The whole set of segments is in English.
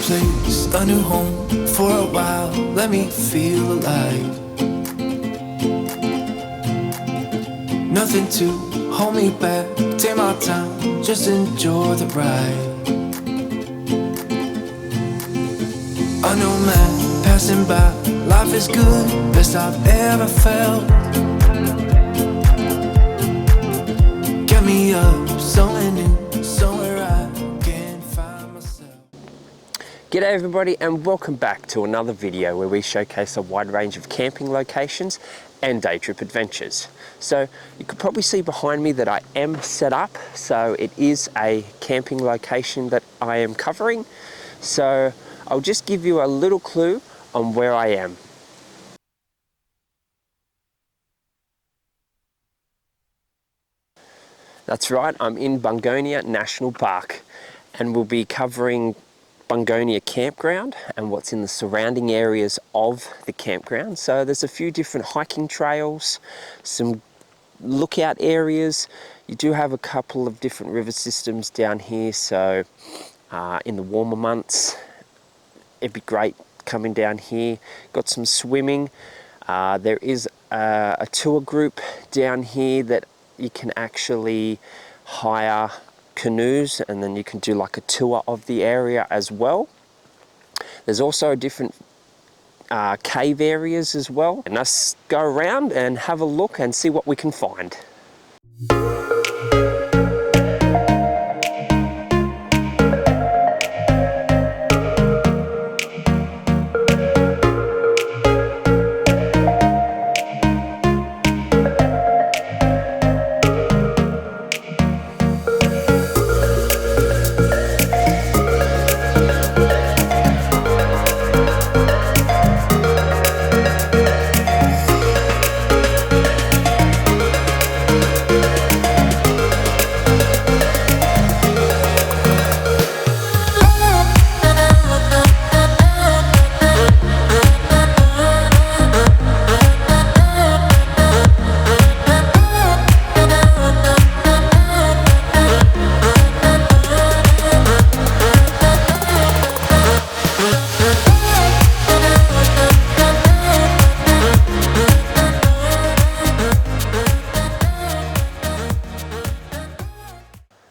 place, a new home for a while. Let me feel alive. Nothing to hold me back. Take my time, just enjoy the ride. A new man passing by. Life is good, best I've ever felt. Get me up, somewhere new, somewhere I can find myself. G'day everybody, and welcome back to another video where we showcase a wide range of camping locations and day trip adventures. So you could probably see behind me that I am set up, so it is a camping location that I am covering. So I'll just give you a little clue on where I am. That's right, I'm in Bungonia National Park, and we'll be covering Bungonia Campground and what's in the surrounding areas of the campground. So there's a few different hiking trails, some lookout areas. You do have a couple of different river systems down here, so in the warmer months it'd be great coming down here. Got some swimming. There is a tour group down here that you can actually hire canoes, and then you can do like a tour of the area as well. There's also different cave areas as well, and let's go around and have a look and see what we can find.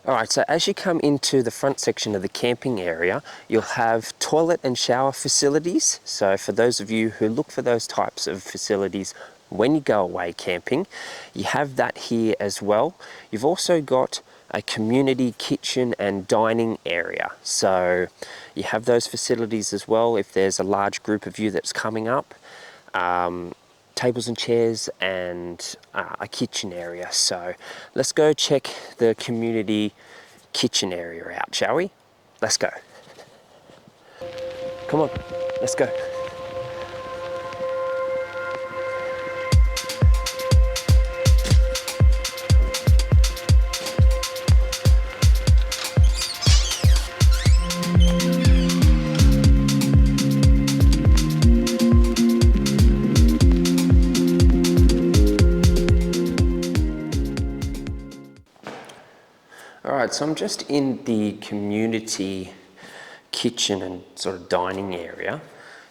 Alright, so as you come into the front section of the camping area, you'll have toilet and shower facilities. So for those of you who look for those types of facilities when you go away camping, you have that here as well. You've also got a community kitchen and dining area. So you have those facilities as well if there's a large group of you that's coming up. Tables and chairs and a kitchen area. So let's go check the community kitchen area out, shall we? Let's go. Come on, let's go. Alright, so I'm just in the community kitchen and sort of dining area.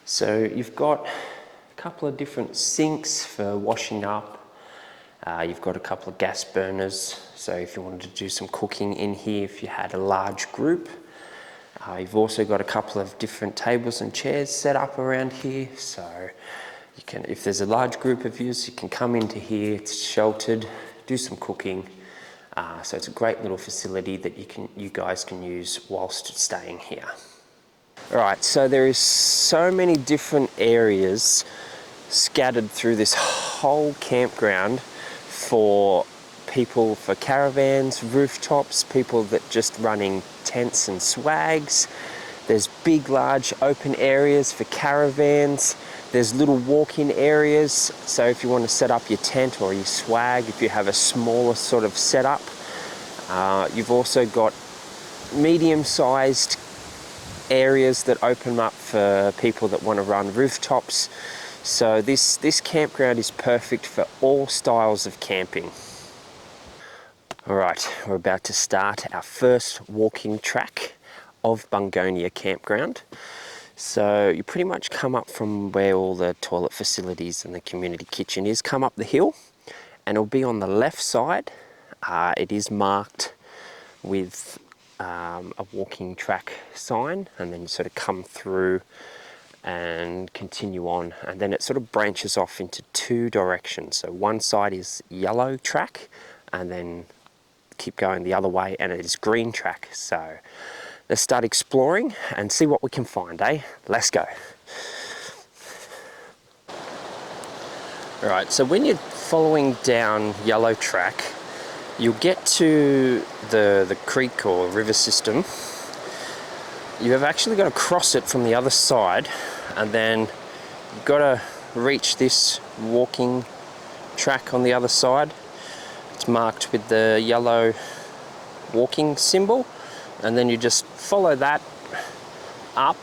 So you've got a couple of different sinks for washing up. You've got a couple of gas burners, so if you wanted to do some cooking in here if you had a large group. You've also got a couple of different tables and chairs set up around here, so you can, if there's a large group of you, you can come into here, it's sheltered, do some cooking. So it's a great little facility that you guys can use whilst staying here. Alright, so there is so many different areas scattered through this whole campground for people, for caravans, rooftops, people that just running tents and swags. There's big, large open areas for caravans. There's little walk-in areas, so if you want to set up your tent or your swag, if you have a smaller sort of setup. You've also got medium-sized areas that open up for people that want to run rooftops. So this campground is perfect for all styles of camping. Alright, we're about to start our first walking track of Bungonia Campground. So you pretty much come up from where all the toilet facilities and the community kitchen is, come up the hill, and it'll be on the left side. It is marked with a walking track sign, and then you sort of come through and continue on, and then it sort of branches off into two directions. So one side is yellow track, and then keep going the other way, and it is green track. So let's start exploring and see what we can find, eh? Let's go. All right, so when you're following down yellow track, you'll get to the creek or river system. You have actually got to cross it from the other side, and then you've got to reach this walking track on the other side. It's marked with the yellow walking symbol, and then you just follow that up.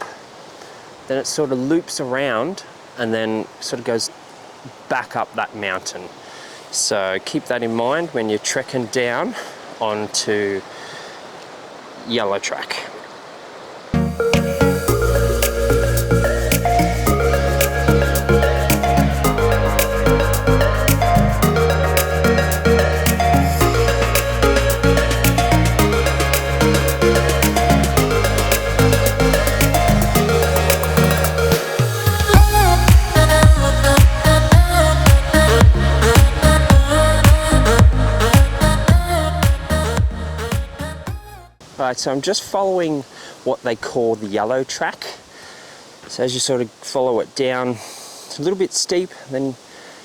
Then it sort of loops around and then sort of goes back up that mountain. So keep that in mind when you're trekking down onto yellow track. Right, so I'm just following what they call the yellow track. So as you sort of follow it down, it's a little bit steep, then you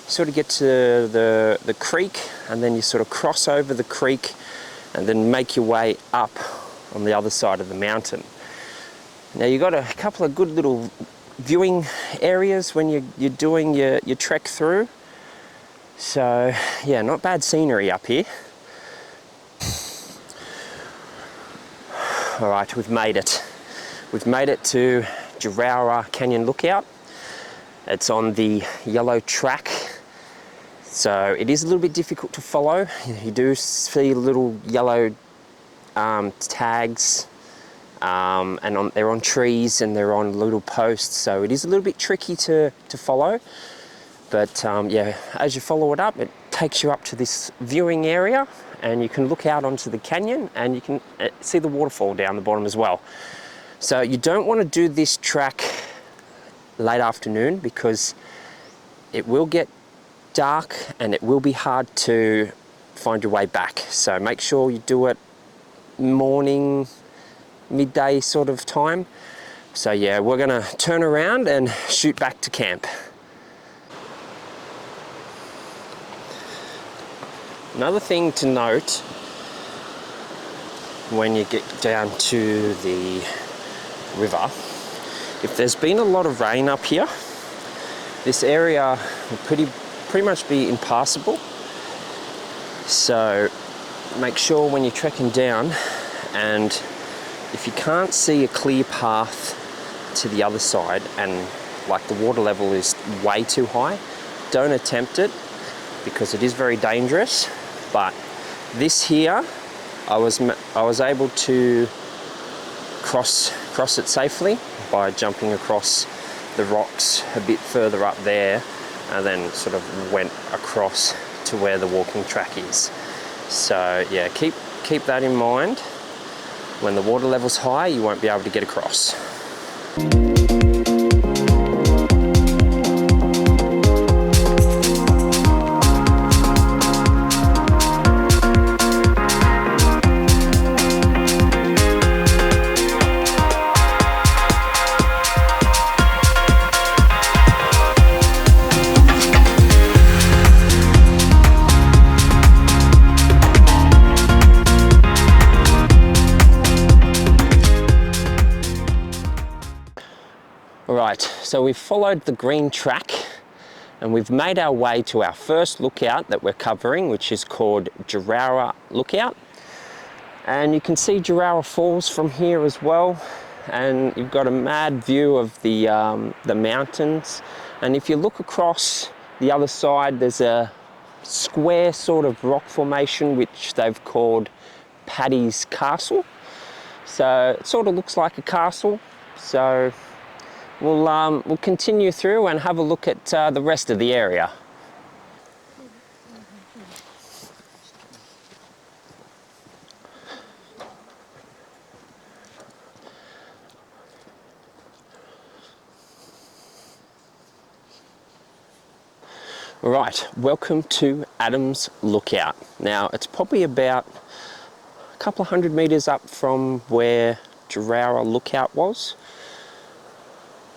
sort of get to the creek, and then you sort of cross over the creek and then make your way up on the other side of the mountain. Now you've got a couple of good little viewing areas when you're doing your trek through. So yeah, not bad scenery up here. All right, we've made it. We've made it to Jarawa Canyon Lookout. It's on the yellow track. So it is a little bit difficult to follow. You do see little yellow tags, and they're on trees and they're on little posts. So it is a little bit tricky to follow. But yeah, as you follow it up, it takes you up to this viewing area, and you can look out onto the canyon, and you can see the waterfall down the bottom as well. So you don't want to do this track late afternoon, because it will get dark and it will be hard to find your way back. So make sure you do it morning, midday sort of time. So yeah, we're gonna turn around and shoot back to camp. Another thing to note when you get down to the river, if there's been a lot of rain up here, this area will pretty much be impassable. So make sure when you're trekking down, and if you can't see a clear path to the other side and like the water level is way too high, don't attempt it, because it is very dangerous. But this here, I was able to cross it safely by jumping across the rocks a bit further up there, and then sort of went across to where the walking track is. So yeah, keep that in mind. When the water level's high, you won't be able to get across. Right, so we've followed the green track and we've made our way to our first lookout that we're covering, which is called Jarawa Lookout. And you can see Jarawa Falls from here as well, and you've got a mad view of the mountains. And if you look across the other side, there's a square sort of rock formation which they've called Paddy's Castle. So it sort of looks like a castle. So we'll continue through and have a look at the rest of the area. Right, welcome to Adams Lookout. Now it's probably about a couple of 100 metres up from where Jarrara Lookout was.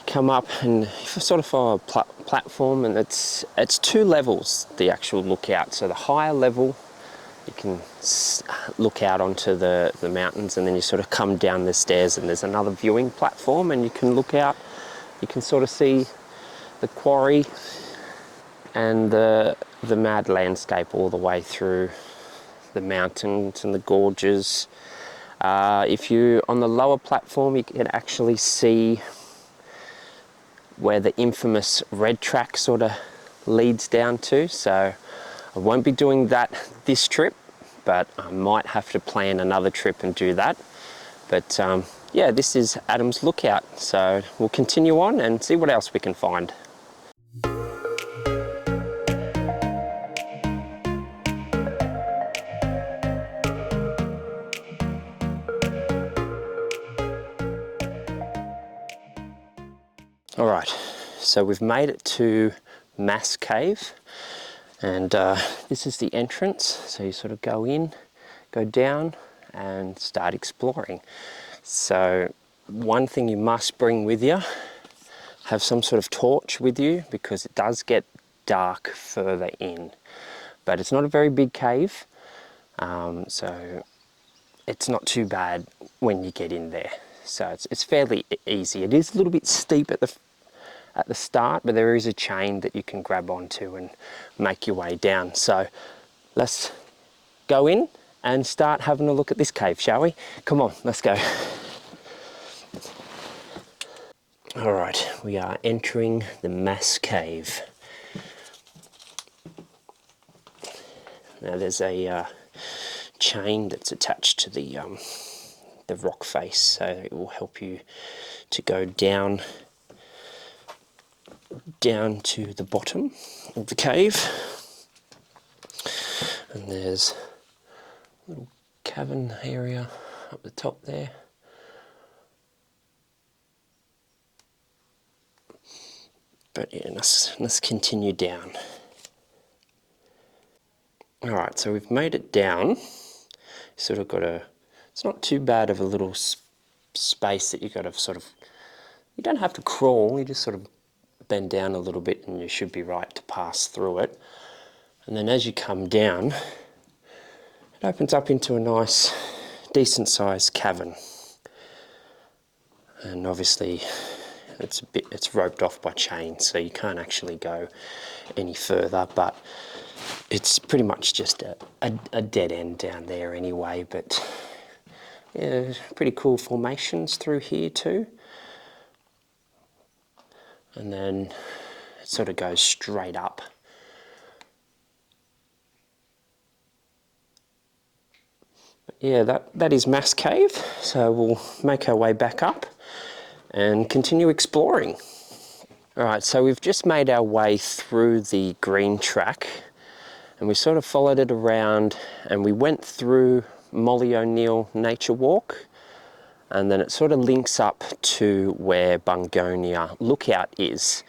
Come up and sort of follow a platform, and it's 2 levels, the actual lookout. So the higher level, you can look out onto the mountains, and then you sort of come down the stairs and there's another viewing platform and you can look out. You can sort of see the quarry and the mad landscape all the way through the mountains and the gorges. If you're on the lower platform, you can actually see where the infamous red track sort of leads down to. So I won't be doing that this trip, but I might have to plan another trip and do that. But yeah, this is Adams Lookout, so we'll continue on and see what else we can find. All right, so we've made it to Mass Cave, and this is the entrance. So you sort of go in, go down and start exploring. So one thing you must bring with you, have some sort of torch with you, because it does get dark further in. But it's not a very big cave, so it's not too bad when you get in there. So it's fairly easy. It is a little bit steep at the start, but there is a chain that you can grab onto and make your way down. So let's go in and start having a look at this cave, shall we? Come on, let's go. All right, we are entering the Mass Cave. Now there's a chain that's attached to the rock face, so it will help you to go down to the bottom of the cave. And there's a little cavern area up the top there. But yeah, let's continue down. All right, so we've made it down. Sort of got it's not too bad of a little space that you've got to sort of, you don't have to crawl, you just sort of bend down a little bit and you should be right to pass through it. And then as you come down, it opens up into a nice, decent sized cavern. And obviously it's roped off by chains, so you can't actually go any further, but it's pretty much just a dead end down there anyway. But yeah, pretty cool formations through here too. And then it sort of goes straight up. But yeah, that is Mass Cave. So we'll make our way back up and continue exploring. All right, so we've just made our way through the green track, and we sort of followed it around, and we went through Molly O'Neill Nature Walk, and then it sort of links up to where Bungonia Lookout is.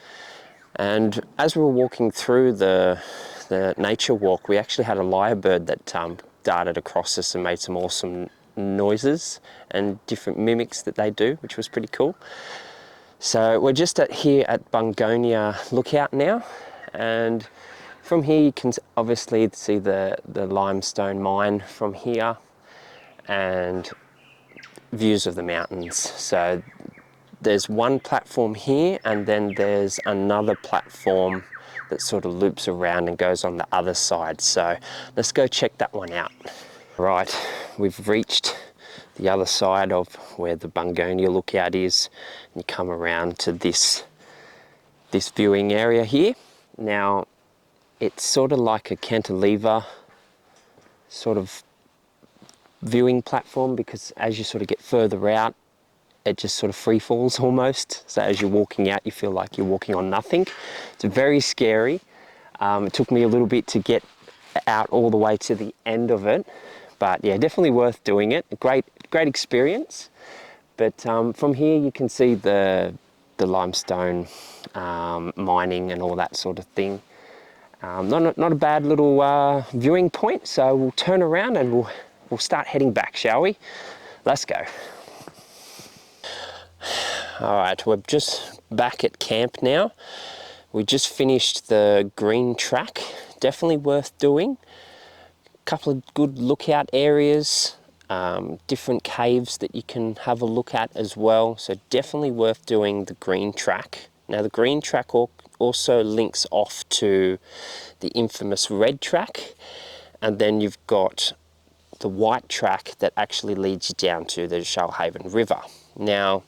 And as we were walking through the nature walk, we actually had a lyrebird that darted across us and made some awesome noises and different mimics that they do, which was pretty cool. So we're just here at Bungonia Lookout now, and from here you can obviously see the limestone mine from here and views of the mountains. So there's one platform here, and then there's another platform that sort of loops around and goes on the other side. So let's go check that one out. Right, we've reached the other side of where the Bungonia Lookout is. You come around to this viewing area here. Now, it's sort of like a cantilever sort of viewing platform, because as you sort of get further out, it just sort of free falls almost. So as you're walking out, you feel like you're walking on nothing. It's very scary. It took me a little bit to get out all the way to the end of it, but yeah, definitely worth doing it. A great experience. But from here you can see the limestone mining and all that sort of thing. Not a bad little viewing point. So we'll turn around and we'll start heading back, shall we? Let's go. All right, we're just back at camp now. We just finished the green track. Definitely worth doing. A couple of good lookout areas, different caves that you can have a look at as well. So definitely worth doing the green track. Now the green track also links off to the infamous red track, and then you've got the white track that actually leads you down to the Shoalhaven River. Now,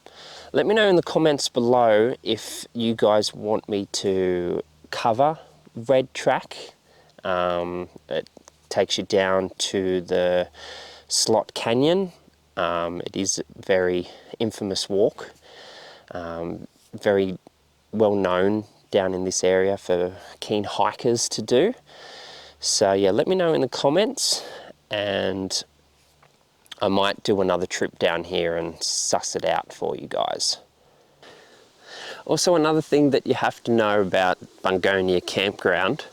let me know in the comments below if you guys want me to cover red track. It takes you down to the Slot Canyon. It is a very infamous walk, very well known down in this area for keen hikers to do. So yeah, let me know in the comments, and I might do another trip down here and suss it out for you guys. Also, another thing that you have to know about Bungonia Campground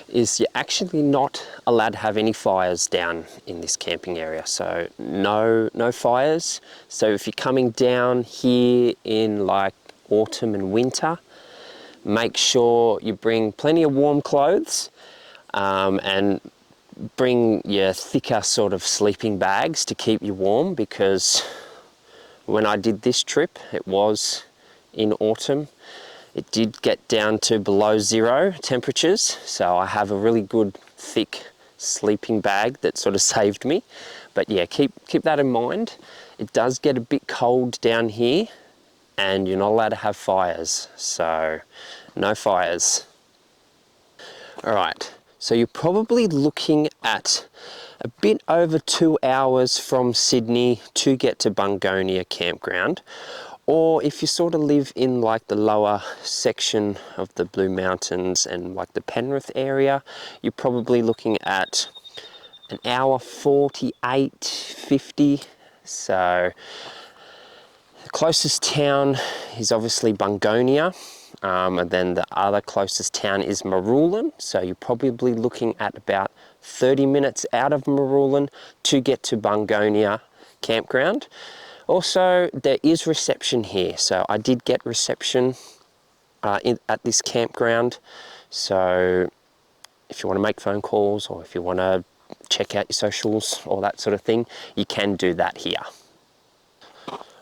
is you're actually not allowed to have any fires down in this camping area. So no fires. So if you're coming down here in like autumn and winter, make sure you bring plenty of warm clothes, and bring your thicker sort of sleeping bags to keep you warm, because when I did this trip, it was in autumn. It did get down to below 0 temperatures, so I have a really good thick sleeping bag that sort of saved me. But yeah, keep that in mind. It does get a bit cold down here, and you're not allowed to have fires, so no fires. All right, so you're probably looking at a bit over 2 hours from Sydney to get to Bungonia Campground. Or if you sort of live in like the lower section of the Blue Mountains and like the Penrith area, you're probably looking at an hour 48, 50. So the closest town is obviously Bungonia, and then the other closest town is Marulan. So you're probably looking at about 30 minutes out of Marulan to get to Bungonia Campground. Also, there is reception here, so I did get reception at this campground. So if you want to make phone calls, or if you want to check out your socials, all that sort of thing, you can do that here.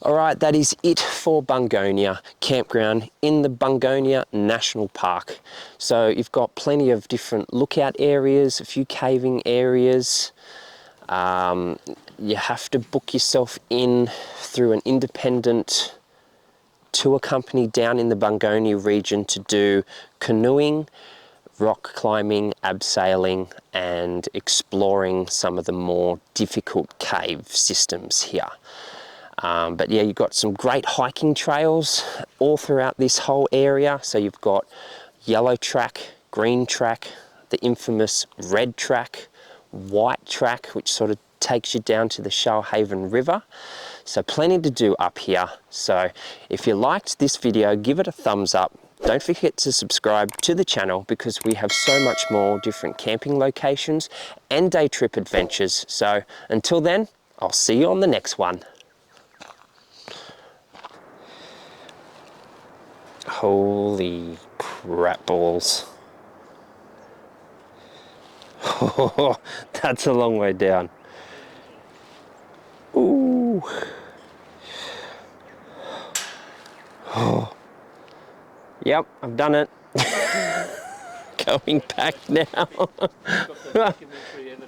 All right, that is it for Bungonia Campground in the Bungonia National Park. So you've got plenty of different lookout areas, a few caving areas. You have to book yourself in through an independent tour company down in the Bungonia region to do canoeing, rock climbing, abseiling, and exploring some of the more difficult cave systems here. But yeah, you've got some great hiking trails all throughout this whole area. So you've got yellow track, green track, the infamous red track, white track, which sort of takes you down to the Shoalhaven River. So plenty to do up here. So if you liked this video, give it a thumbs up. Don't forget to subscribe to the channel, because we have so much more different camping locations and day trip adventures. So until then, I'll see you on the next one. Holy crap balls. Oh, that's a long way down. Ooh. Oh. Yep, I've done it. Going back now.